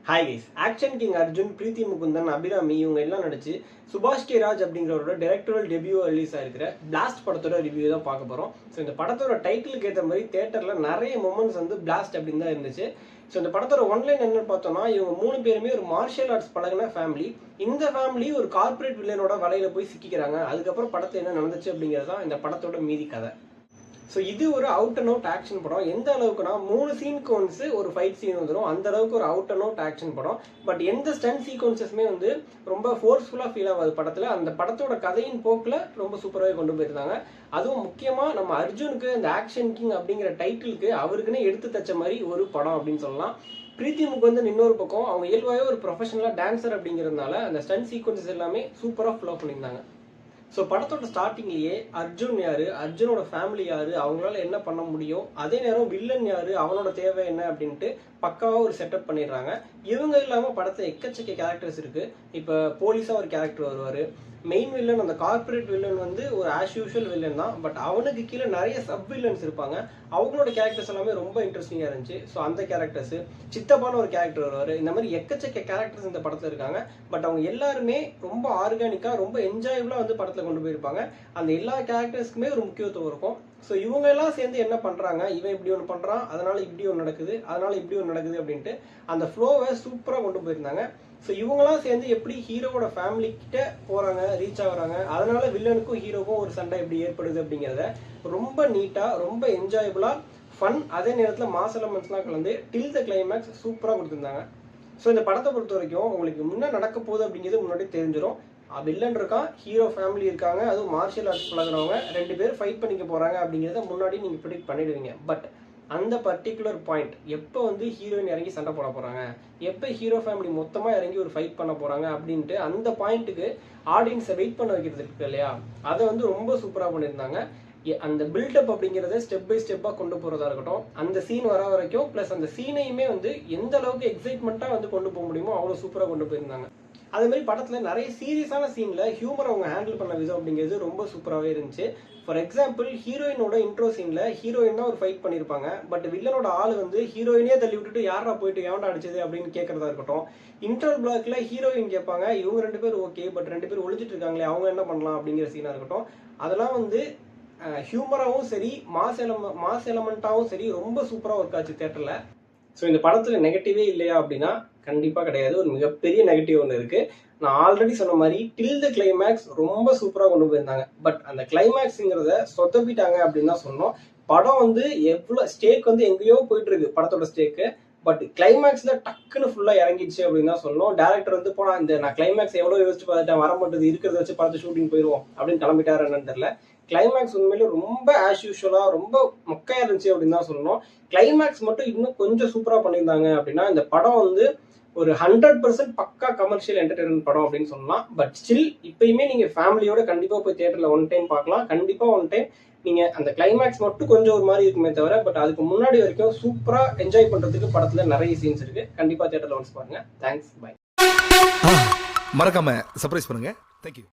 Hi guys. Action king Arjun, Preethi Mukundan, Abhirami இவங்க எல்லாம் நடிச்சு சுபாஷ் கே ராஜ் அப்படிங்கிறவரோட டைரக்டரல் டெபியூ ரிலீஸ் ஆயிருக்கிற பிளாஸ்ட் படத்தோட ரிவ்யூ தான் பார்க்க போறோம். ஸோ இந்த படத்தோட டைட்டிலுக்கு ஏற்ற மாதிரி தியேட்டர்ல நிறைய மொமெண்ட்ஸ் வந்து பிளாஸ்ட் அப்படின்னு தான் இருந்துச்சு. ஸோ இந்த படத்தோட ஒன்லைன் என்னன்னு பார்த்தோம்னா, இவங்க 3 பேருமே ஒரு மார்ஷியல் ஆர்ட்ஸ் பழகின ஃபேமிலி. இந்த ஃபேமிலி ஒரு கார்பரேட் வில்லனோட வலையில போய் சிக்கிக்கிறாங்க. அதுக்கப்புறம் படத்தில் என்ன நடந்துச்சு அப்படிங்கிறது தான் இந்த படத்தோட மீதி கதை. ஸோ இது ஒரு அவுட் அண்ட் அவுட் ஆக்ஷன் படம். எந்த அளவுக்குனா 3 சீனுக்கு ஒன்ஸ் ஒரு ஃபைட் சீன் வந்துடும். அந்த அளவுக்கு ஒரு அவுட் அண்ட் அவுட் ஆக்ஷன் படம். பட் எந்த ஸ்டன்ட் சீக்வன்சஸுமே வந்து ரொம்ப ஃபோர்ஸ்ஃபுல்லாக ஃபீல் ஆகாது படத்தில். அந்த படத்தோட கதையின் போக்கில் ரொம்ப சூப்பராகவே கொண்டு போயிருந்தாங்க. அதுவும் முக்கியமாக நம்ம அர்ஜுனுக்கு இந்த ஆக்ஷன் கிங் அப்படிங்கிற டைட்டிலுக்கு அவருக்குன்னே எடுத்து தச்ச மாதிரி ஒரு படம் அப்படின்னு சொல்லலாம். பிரீத்தி முகுந்தன் இன்னொரு பக்கம் அவங்க இயல்பாகவே ஒரு ப்ரொஃபஷனலாக டான்ஸர் அப்படிங்கிறதுனால அந்த ஸ்டன்ட் சீக்வன்சஸ் எல்லாமே சூப்பராக ஃப்ளோ பண்ணியிருந்தாங்க. ஸோ படத்தோட ஸ்டார்டிங்லேயே அர்ஜுன் யாரு, அர்ஜுனோட ஃபேமிலி யாரு, அவங்களால என்ன பண்ண முடியும், அதே நேரம் வில்லன் யாரு, அவனோட தேவை என்ன அப்படின்ட்டு பக்காவாக ஒரு செட்டப் பண்ணிடுறாங்க. இவங்க இல்லாமல் படத்தில் எக்கச்சக்க கேரக்டர்ஸ் இருக்கு. இப்போ போலீஸாக ஒரு கேரக்டர் வருவார். மெயின் வில்லன் அந்த கார்பரேட் வில்லன் வந்து ஒரு ஆஸ் யூஷுவல் வில்லன் தான். பட் அவனுக்கு கீழே நிறைய சப் வில்லன்ஸ் இருப்பாங்க. அவங்களோட கேரக்டர்ஸ் எல்லாமே ரொம்ப இன்ட்ரெஸ்டிங்காக இருந்துச்சு. ஸோ அந்த கேரக்டர்ஸ், சித்தப்பான ஒரு கேரக்டர் வருவார். இந்த மாதிரி எக்கச்சக்க கேரக்டர்ஸ் இந்த படத்தில் இருக்காங்க. பட் அவங்க எல்லாருமே ரொம்ப ஆர்கானிக்காக ரொம்ப என்ஜாயபுளாக வந்து படத்தில் கொண்டு போயிருப்பாங்க. அந்த எல்லா கேரக்டர்ஸ்க்குமே ஒரு முக்கியத்துவம் இருக்கும். ஸோ இவங்க எல்லாம் சேர்ந்து என்ன பண்ணுறாங்க, இவன் இப்படி ஒன்று பண்ணுறான், அதனால இப்படி ஒன்று நடக்குது, அதனால இப்படி ஒன்று நடக்குது அப்படின்ட்டு அந்த ஃப்ளோவை சூப்பராக கொண்டு போயிருந்தாங்க. ஸோ இவங்களாம் சேர்ந்து எப்படி ஹீரோவோட ஃபேமிலி கிட்ட போகிறாங்க, ரீச் ஆகுறாங்க, அதனால வில்லனுக்கும் ஹீரோக்கும் ஒரு சண்டை எப்படி ஏற்படுது அப்படிங்கிறத ரொம்ப நீட்டாக ரொம்ப என்ஜாயபுளாக ஃபன், அதே நேரத்தில் மாஸ் எலமெண்ட்ஸ்லாம் கலந்து டில் த கிளைமேக்ஸ் சூப்பராக கொடுத்துருந்தாங்க. ஸோ இந்த படத்தை பொறுத்த வரைக்கும் உங்களுக்கு முன்னே நடக்க போகுது அப்படிங்கிறது முன்னாடி தெரிஞ்சிடும். வில்லன் இருக்கான், ஹீரோ ஃபேமிலி இருக்காங்க, அதுவும் மார்ஷியல் ஆர்ட்ஸ் பழகிறவங்க 2 பேர் ஃபைட் பண்ணிக்க போகிறாங்க அப்படிங்கிறத முன்னாடி நீங்கள் ப்ரிடிக்ட் பண்ணிடுவீங்க. பட் அந்த பர்டிகுலர் பாயிண்ட் எப்போ வந்து ஹீரோயின் இறங்கி சண்டை போட போகிறாங்க, எப்போ ஹீரோ ஃபேமிலி மொத்தமாக இறங்கி ஒரு ஃபைட் பண்ண போகிறாங்க அப்படின்ட்டு அந்த பாயிண்ட்டுக்கு ஆடியன்ஸை வெயிட் பண்ண வைக்கிறது இருக்கு இல்லையா, அதை வந்து ரொம்ப சூப்பராக பண்ணியிருந்தாங்க. அந்த பில்டப் அப்படிங்கிறத ஸ்டெப் பை ஸ்டெப்பாக கொண்டு போகிறதா இருக்கட்டும், அந்த சீன் வர வரைக்கும் ப்ளஸ் அந்த சீனையுமே வந்து எந்த அளவுக்கு எக்ஸைட்மெண்ட்டாக வந்து கொண்டு போக முடியுமோ அவ்வளோ சூப்பராக கொண்டு போயிருந்தாங்க. அதே மாதிரி படத்தில் நிறைய சீரியஸான சீனில் ஹியூமர் அவங்க ஹேண்டில் பண்ண விதம் அப்படிங்கிறது ரொம்ப சூப்பராகவே இருந்துச்சு. ஃபார் எக்ஸாம்பிள், ஹீரோயினோட இன்ட்ரோ சீனில் ஹீரோயின் தான் ஒரு ஃபைட் பண்ணியிருப்பாங்க. பட் வில்லனோட ஆள் வந்து ஹீரோயினே தள்ளி விட்டுட்டு யாரா போயிட்டு எவன்டா அடிச்சது அப்படின்னு கேட்கறதா இருக்கட்டும். இன்டர்வல் பிளாக்ல ஹீரோயின் கேட்பாங்க, இவங்க 2 பேர் ஓகே, பட் 2 பேர் ஒழிச்சிட்டு இருக்காங்களே அவங்க என்ன பண்ணலாம் அப்படிங்கிற சீனாக இருக்கட்டும். அதெல்லாம் வந்து ஹியூமராகவும் சரி மாஸ் எலமெண்ட்டாகவும் சரி ரொம்ப சூப்பராக ஒர்க் ஆச்சு தேட்டரில். ஸோ இந்த படத்தில் நெகட்டிவே இல்லையா அப்படின்னா கண்டிப்பாக கிடையாது. ஒரு மிகப்பெரிய நெகட்டிவ் ஒன்று இருக்குது. நான் ஆல்ரெடி சொன்ன மாதிரி டில் த கிளைமேக்ஸ் ரொம்ப சூப்பராக கொண்டு போயிருந்தாங்க. பட் அந்த கிளைமேக்ஸுங்கிறத சொதப்பிட்டாங்க அப்படின்னு தான் சொன்னோம். படம் வந்து எவ்வளோ ஸ்டேக் வந்து எங்கேயோ போயிட்டு இருக்கு படத்தோட ஸ்டேக்கு. பட் கிளைமேக்ஸ்ல டக்குன்னு ஃபுல்லா இறங்கிடுச்சு அப்படின்னு தான் சொன்னோம். டேரக்டர் வந்து போனா இந்த நான் கிளைமேக்ஸ் எவ்வளோ யோசிச்சு பார்த்துட்டேன், வர மாட்டேது, இருக்கிறத வச்சு பார்த்து ஷூட்டிங் போயிடுவோம் அப்படின்னு கிளம்பிட்டாரு என்னன்னு தெரியல. கிளைமேக்ஸ் உண்மையிலே ரொம்ப ஆஸ் யூஷுவலா ரொம்ப மொக்கையா இருந்துச்சு அப்படின்னு தான் சொல்லணும். கிளைமேக்ஸ் மட்டும் இன்னும் கொஞ்சம் சூப்பரா பண்ணியிருந்தாங்க அப்படின்னா இந்த படம் வந்து ஒரு 100% பக்கா கமர்ஷியல் என்டர்டைன்மெண்ட் படம் அப்படின்னு சொல்லலாம். பட் ஸ்டில் இப்பயுமே நீங்க ஃபேமிலியோட கண்டிப்பா போய் தியேட்டர்ல ஒன் டைம் பார்க்கலாம். கண்டிப்பா ஒன் டைம் நீங்க அந்த கிளைமேக்ஸ் மட்டும் கொஞ்சம் ஒரு மாதிரி இருக்குமே தவிர, பட் அதுக்கு முன்னாடி வரைக்கும் சூப்பரா என்ஜாய் பண்றதுக்கு படத்துல நிறைய சீன்ஸ் இருக்கு. கண்டிப்பா தியேட்டர்ல ஒன்ஸ் பாருங்க. Thanks, bye. மறக்காம சர்ப்ரைஸ் பண்ணுங்க. தேங்க்யூ.